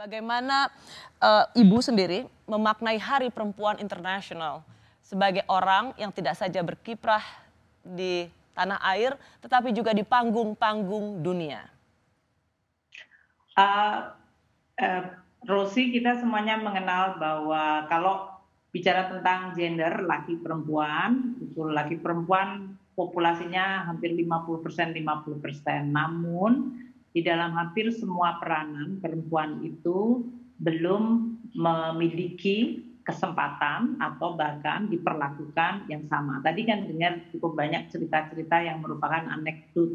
Bagaimana Ibu sendiri memaknai Hari Perempuan Internasional sebagai orang yang tidak saja berkiprah di tanah air, tetapi juga di panggung-panggung dunia? Uh, Rosi, kita semuanya mengenal bahwa kalau bicara tentang gender laki perempuan, itu laki perempuan populasinya hampir 50%, 50%. Namun di dalam hampir semua peranan perempuan itu belum memiliki kesempatan atau bahkan diperlakukan yang sama. Tadi kan dengar cukup banyak cerita-cerita yang merupakan anekdot,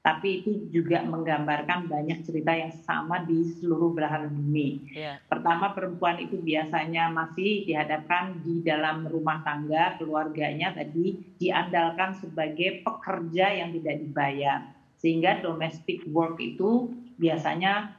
tapi itu juga menggambarkan banyak cerita yang sama di seluruh belahan bumi. Pertama, perempuan itu biasanya masih dihadapkan di dalam rumah tangga, keluarganya tadi diandalkan sebagai pekerja yang tidak dibayar. Sehingga domestic work itu biasanya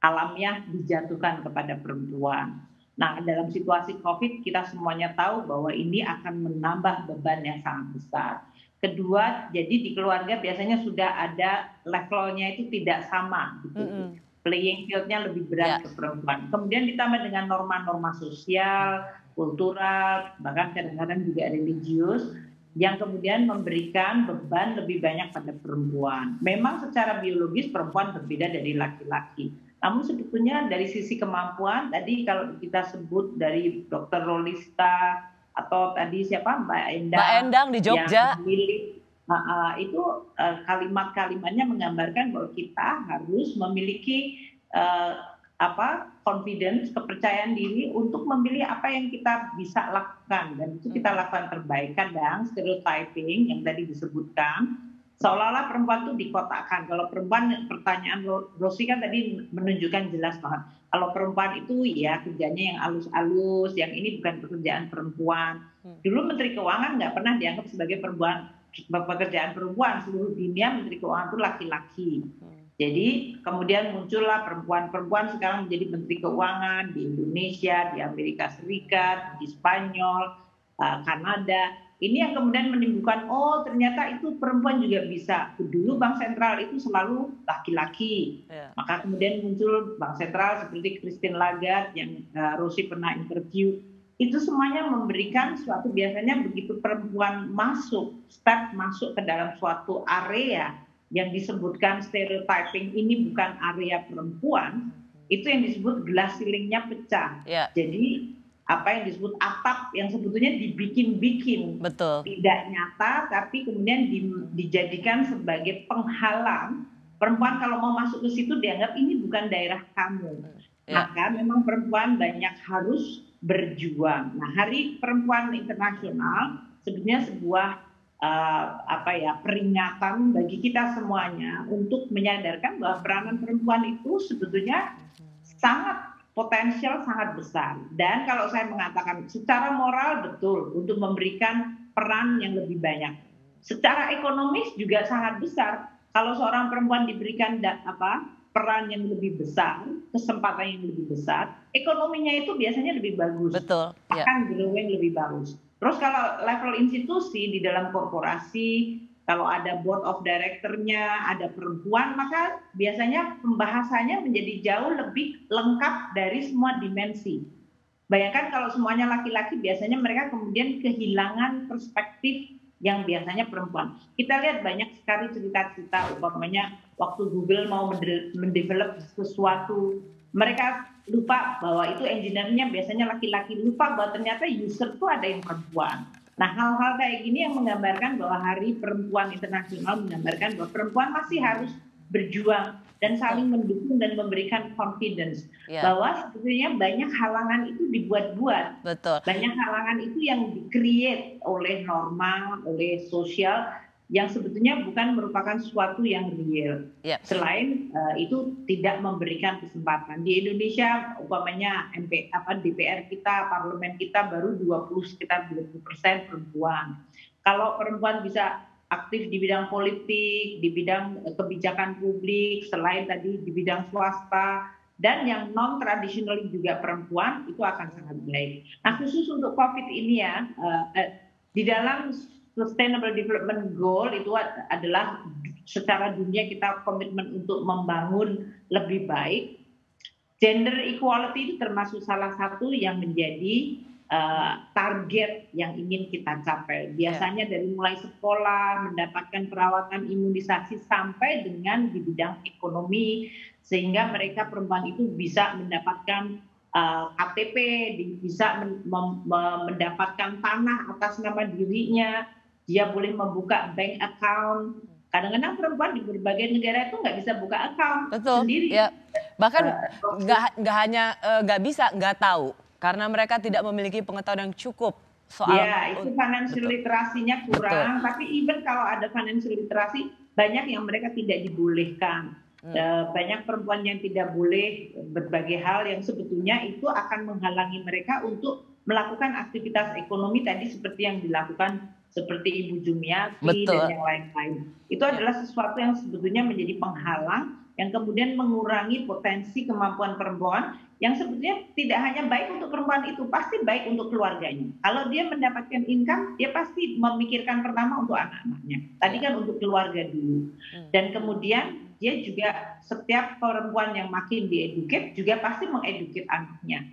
alamiah dijatuhkan kepada perempuan. Nah, dalam situasi COVID kita semuanya tahu bahwa ini akan menambah beban yang sangat besar. Kedua, jadi di keluarga biasanya sudah ada levelnya itu tidak sama, gitu. Playing field-nya lebih berat ke perempuan. Kemudian ditambah dengan norma-norma sosial, kultural, bahkan kadang-kadang juga religius, yang kemudian memberikan beban lebih banyak pada perempuan. Memang secara biologis perempuan berbeda dari laki-laki. Namun sebetulnya dari sisi kemampuan, tadi kalau kita sebut dari Dr. Rolista atau tadi siapa Mbak Endang, Mbak Endang di Jogja, yang milik, itu kalimat-kalimatnya menggambarkan bahwa kita harus memiliki confidence, kepercayaan diri untuk memilih apa yang kita bisa lakukan, dan itu kita lakukan terbaik. Kadang stereotyping yang tadi disebutkan, seolah-olah perempuan itu dikotakkan. Kalau perempuan, pertanyaan Rosi kan tadi menunjukkan jelas banget. Kalau perempuan itu ya kerjanya yang halus-halus, yang ini bukan pekerjaan perempuan. Dulu Menteri Keuangan nggak pernah dianggap sebagai pekerjaan perempuan. Seluruh dunia Menteri Keuangan itu laki-laki. Jadi kemudian muncullah perempuan-perempuan sekarang menjadi Menteri Keuangan di Indonesia, di Amerika Serikat, di Spanyol, Kanada. Ini yang kemudian menimbulkan, oh ternyata itu perempuan juga bisa. Dulu Bank Sentral itu selalu laki-laki. Maka kemudian muncul Bank Sentral seperti Christine Lagarde yang Rosi pernah interview. Itu semuanya memberikan suatu, biasanya begitu perempuan step masuk ke dalam suatu area yang disebutkan stereotyping ini bukan area perempuan, itu yang disebut glass ceilingnya pecah. Jadi apa yang disebut atap yang sebetulnya dibikin-bikin, tidak nyata, tapi kemudian dijadikan sebagai penghalang. Perempuan kalau mau masuk ke situ dianggap ini bukan daerah kamu. Maka memang perempuan banyak harus berjuang. Nah, Hari Perempuan Internasional sebetulnya sebuah peringatan bagi kita semuanya untuk menyadarkan bahwa peranan perempuan itu sebetulnya sangat potensial, sangat besar. Dan kalau saya mengatakan secara moral betul untuk memberikan peran yang lebih banyak. Secara ekonomis juga sangat besar. Kalau seorang perempuan diberikan peran yang lebih besar, kesempatan yang lebih besar, ekonominya itu biasanya lebih bagus. Akan growing lebih bagus. Terus kalau level institusi di dalam korporasi, kalau ada board of director-nya, ada perempuan, maka biasanya pembahasannya menjadi jauh lebih lengkap dari semua dimensi. Bayangkan kalau semuanya laki-laki, biasanya mereka kemudian kehilangan perspektif yang biasanya perempuan. Kita lihat banyak sekali cerita-cerita, umpamanya waktu Google mau mendevelop sesuatu, mereka lupa bahwa itu engineer-nya biasanya laki-laki, lupa bahwa ternyata user itu ada yang perempuan. Nah, hal-hal kayak gini yang menggambarkan bahwa Hari Perempuan Internasional menggambarkan bahwa perempuan masih harus berjuang dan saling mendukung dan memberikan confidence bahwa sebetulnya banyak halangan itu dibuat-buat. Banyak halangan itu yang di-create oleh norma, oleh sosial, yang sebetulnya bukan merupakan sesuatu yang real. Selain itu tidak memberikan kesempatan. Di Indonesia umpamanya DPR kita, parlemen kita baru sekitar 20% perempuan. Kalau perempuan bisa aktif di bidang politik, di bidang kebijakan publik, selain tadi di bidang swasta, dan yang non tradisional juga perempuan, itu akan sangat baik. Nah, khusus untuk COVID ini ya, di dalam Sustainable Development Goal itu adalah secara dunia kita komitmen untuk membangun lebih baik. Gender equality itu termasuk salah satu yang menjadi target yang ingin kita capai. Ya, Biasanya dari mulai sekolah, mendapatkan perawatan imunisasi sampai dengan di bidang ekonomi, sehingga mereka perempuan itu bisa mendapatkan KTP, bisa mendapatkan tanah atas nama dirinya, dia boleh membuka bank account. Kadang-kadang perempuan di berbagai negara itu nggak bisa buka account betul. sendiri. Ya, bahkan Proses nggak hanya nggak bisa, nggak tahu karena mereka tidak memiliki pengetahuan yang cukup soal. Ya, itu financial Betul, literasinya betul. kurang, tapi even kalau ada financial literasi, banyak yang mereka tidak dibolehkan. Hmm, Banyak perempuan yang tidak boleh berbagai hal yang sebetulnya itu akan menghalangi mereka untuk melakukan aktivitas ekonomi tadi seperti yang dilakukan seperti Ibu Jumiati dan betul. yang lain-lain. Itu Ya, adalah sesuatu yang sebetulnya menjadi penghalang yang kemudian mengurangi potensi kemampuan perempuan yang sebetulnya tidak hanya baik untuk perempuan itu, pasti baik untuk keluarganya. Kalau dia mendapatkan income, dia pasti memikirkan pertama untuk anak-anaknya. Tadi ya. kan untuk keluarga dulu. Hmm. Dan kemudian dia juga setiap perempuan yang makin dieduket juga pasti mengeduket anaknya.